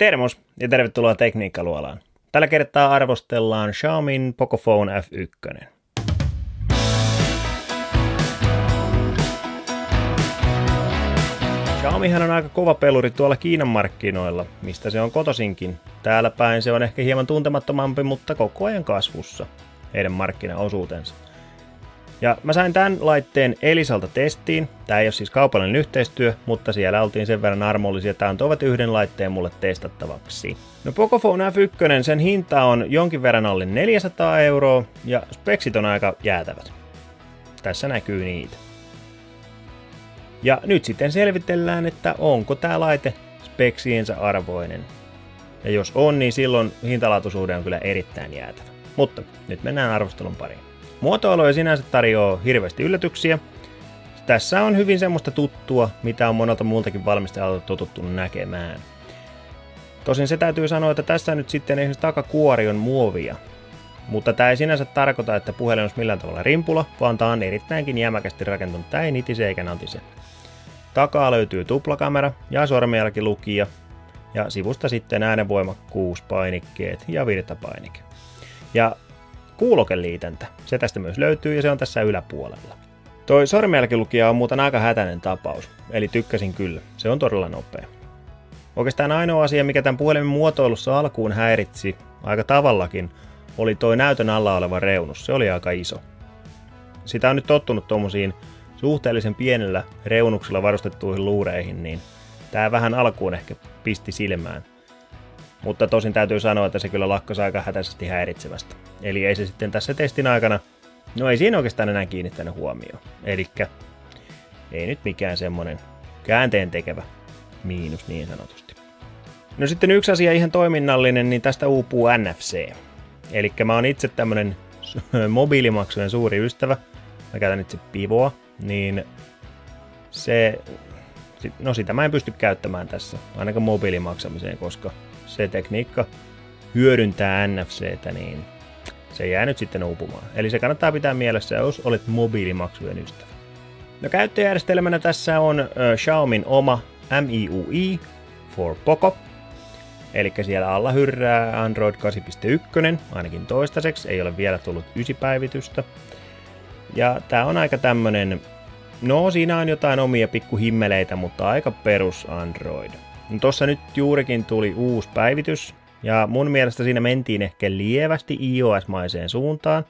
Termos ja tervetuloa Tekniikkaluolaan. Tällä kertaa arvostellaan Xiaomin Pocophone F1. Xiaomihan on aika kova peluri tuolla Kiinan markkinoilla, mistä se on kotoisinkin. Täällä päin se on ehkä hieman tuntemattomampi, mutta koko ajan kasvussa, heidän markkinaosuutensa. Ja mä sain tämän laitteen Elisalta testiin. Tää ei ole siis kaupallinen yhteistyö, mutta siellä oltiin sen verran armollisia, että antoivat yhden laitteen mulle testattavaksi. No Pocophone F1, sen hinta on jonkin verran alle 400 € ja speksit on aika jäätävät. Tässä näkyy niitä. Ja nyt sitten selvitellään, että onko tää laite speksiensä arvoinen. Ja jos on, niin silloin hintalaatuisuuden on kyllä erittäin jäätävä. Mutta nyt mennään arvostelun pariin. Muotoilu ei sinänsä tarjoaa hirveästi yllätyksiä. Tässä on hyvin semmoista tuttua, mitä on monelta muultakin valmistajalta totuttu näkemään. Tosin se täytyy sanoa, että tässä nyt sitten esimerkiksi takakuori on muovia. Mutta tämä ei sinänsä tarkoita, että puhelin olisi millään tavalla rimpula, vaan tämä on erittäinkin jämäkästi rakentunut. Tämä ei nitise eikä natise. Takaa löytyy tuplakamera ja sormenjälkilukija. Ja sivusta sitten äänenvoimakkuuspainikkeet ja virtapainike. Ja kuulokeliitäntä. Se tästä myös löytyy ja se on tässä yläpuolella. Toi sormenjälkilukija on muuten aika hätäinen tapaus, eli tykkäsin kyllä. Se on todella nopea. Oikeastaan ainoa asia, mikä tämän puhelimen muotoilussa alkuun häiritsi aika tavallakin, oli toi näytön alla oleva reunus. Se oli aika iso. Sitä on nyt tottunut tommosiin suhteellisen pienellä reunuksella varustettuihin luureihin, niin tää vähän alkuun ehkä pisti silmään. Mutta tosin täytyy sanoa, että se kyllä lakkasi aika hätäisesti häiritsevästä. Eli ei se sitten tässä testin aikana, no ei siinä oikeastaan enää kiinnittänyt huomioon. Elikkä ei nyt mikään semmonen käänteen tekevä miinus niin sanotusti. No sitten yksi asia ihan toiminnallinen, niin tästä uupuu NFC. Elikkä mä oon itse tämmönen mobiilimaksujen suuri ystävä. Mä käytän itse Pivoa, niin sitä mä en pysty käyttämään tässä, ainakaan mobiilimaksamiseen, koska se tekniikka hyödyntää NFCtä, niin se jää nyt sitten uupumaan. Eli se kannattaa pitää mielessä, jos olet mobiilimaksujen ystävä. No käyttöjärjestelmänä tässä on Xiaomin oma MIUI for Poco. Eli siellä alla hyrrää Android 8.1, ainakin toistaiseksi, ei ole vielä tullut 9-päivitystä. Ja tää on aika tämmönen, no siinä on jotain omia pikkuhimmeleitä, mutta aika perus Android. No tossa nyt juurikin tuli uusi päivitys, ja mun mielestä siinä mentiin ehkä lievästi iOS-maiseen suuntaan,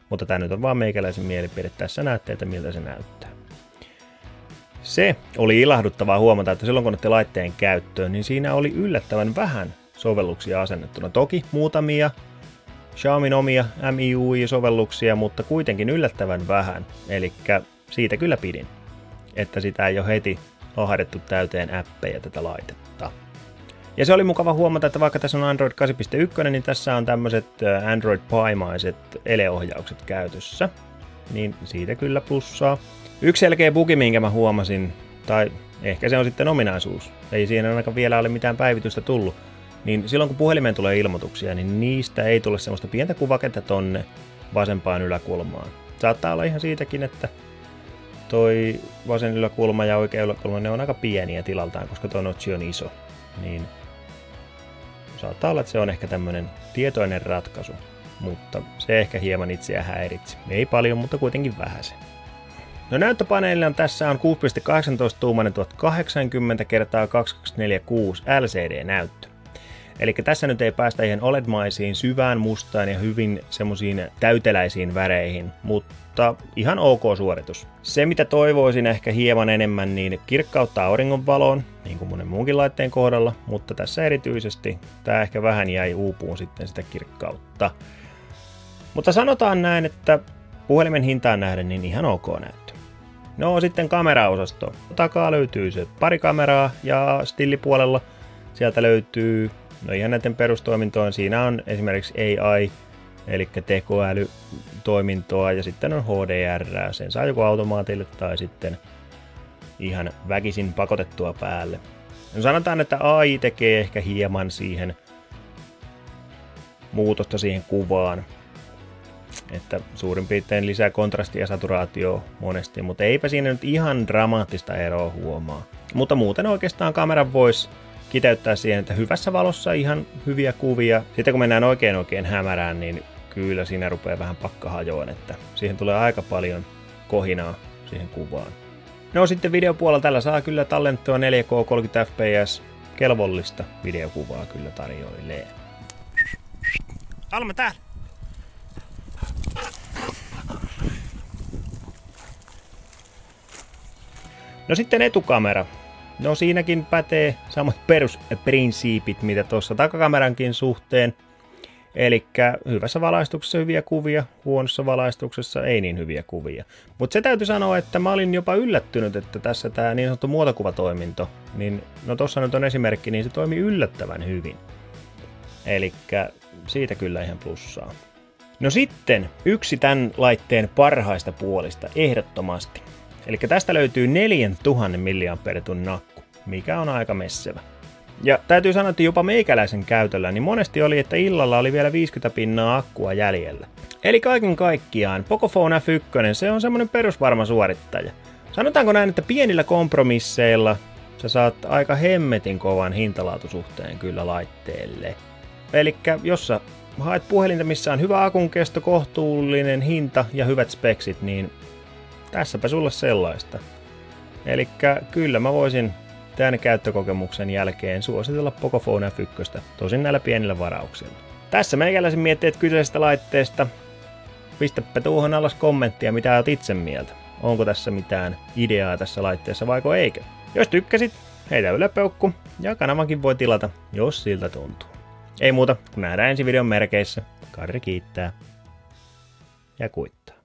mutta tää nyt on vaan meikäläisen mielipide, tässä näette, että miltä se näyttää. Se oli ilahduttavaa huomata, että silloin kun otti laitteen käyttöön, niin siinä oli yllättävän vähän sovelluksia asennettuna. Toki muutamia Xiaomin omia MIUI-sovelluksia, mutta kuitenkin yllättävän vähän, eli siitä kyllä pidin, että sitä ei ole heti lahdettu täyteen appeja tätä laitetta. Ja se oli mukava huomata, että vaikka tässä on Android 8.1, niin tässä on tämmöiset Android Pie-maiset eleohjaukset käytössä. Niin siitä kyllä plussaa. Yksi selkeä bugi, minkä mä huomasin, tai ehkä se on sitten ominaisuus, ei siinä ainakaan vielä ole mitään päivitystä tullut, niin silloin kun puhelimeen tulee ilmoituksia, niin niistä ei tule semmoista pientä kuvaketta tonne vasempaan yläkulmaan. Saattaa olla ihan siitäkin, että toi vasen yläkulma ja oikea yläkulma, ne on aika pieniä tilaltaan, koska tuo notchi on iso. Niin saattaa olla, että se on ehkä tämmönen tietoinen ratkaisu, mutta se ehkä hieman itseä häiritsi. Ei paljon, mutta kuitenkin vähäsen. No näyttöpaneelilla tässä on 6.18-tuumainen 1080x2246 LCD-näyttö. Eli tässä nyt ei päästä ihan OLED-maisiin, syvään mustaan ja hyvin semmoisiin täyteläisiin väreihin, mutta ihan ok suoritus. Se mitä toivoisin ehkä hieman enemmän, niin kirkkautta auringonvaloon, niin kuin monen muunkin laitteen kohdalla, mutta tässä erityisesti tämä ehkä vähän jäi uupuun sitten sitä kirkkautta. Mutta sanotaan näin, että puhelimen hintaan nähden niin ihan ok näyttö. No sitten kameraosasto. Takaa löytyy se pari kameraa ja stillipuolella sieltä löytyy ihan näiden perustoimintoon. Siinä on esimerkiksi AI, eli tekoälytoimintoa ja sitten on HDR. Sen saa joko automaatille tai sitten ihan väkisin pakotettua päälle. No sanotaan, että AI tekee ehkä hieman siihen muutosta siihen kuvaan. Että suurin piirtein lisää kontrastia ja saturaatioa monesti, mutta eipä siinä nyt ihan dramaattista eroa huomaa. Mutta muuten oikeastaan kameran voisi kiteyttää siihen, että hyvässä valossa ihan hyviä kuvia. Sitten kun mennään oikein hämärään, niin kyllä siinä rupeaa vähän pakka hajoon, että siihen tulee aika paljon kohinaa siihen kuvaan. No sitten videopuolella tällä saa kyllä tallentua 4K 30 fps kelvollista videokuvaa kyllä tarjoilee. Alma täällä! No sitten etukamera. No siinäkin pätee samat perusprinsiipit, mitä tuossa takakamerankin suhteen. Elikkä hyvässä valaistuksessa hyviä kuvia, huonossa valaistuksessa ei niin hyviä kuvia. Mutta se täytyy sanoa, että mä olin jopa yllättynyt, että tässä tämä niin sanottu muotokuvatoiminto, niin no tossa nyt on esimerkki, niin se toimii yllättävän hyvin. Elikkä siitä kyllä ihan plussaa. No sitten yksi tämän laitteen parhaista puolista ehdottomasti. Eli tästä löytyy 4000 mAh akku, mikä on aika messevä. Ja täytyy sanoa, että jopa meikäläisen käytöllä, niin monesti oli, että illalla oli vielä 50 pinnaa akkua jäljellä. Eli kaiken kaikkiaan, Pocophone F1, se on semmonen perusvarma suorittaja. Sanotaanko näin, että pienillä kompromisseilla sä saat aika hemmetin kovan hintalaatusuhteen kyllä laitteelle. Elikkä jos sä haet puhelinta, missä on hyvä akun kesto, kohtuullinen hinta ja hyvät speksit, niin tässäpä sulle sellaista. Elikkä kyllä mä voisin tämän käyttökokemuksen jälkeen suositella Pocophone F1, tosin näillä pienillä varauksilla. Tässä meikäläisen mietteet kyseisestä laitteesta. Pistäpä tuohon alas kommenttia, mitä olet itse mieltä. Onko tässä mitään ideaa tässä laitteessa vaiko eikö? Jos tykkäsit, heitä yläpeukku ja kanavankin voi tilata, jos siltä tuntuu. Ei muuta, kun nähdään ensi videon merkeissä. Karri kiittää ja kuittaa.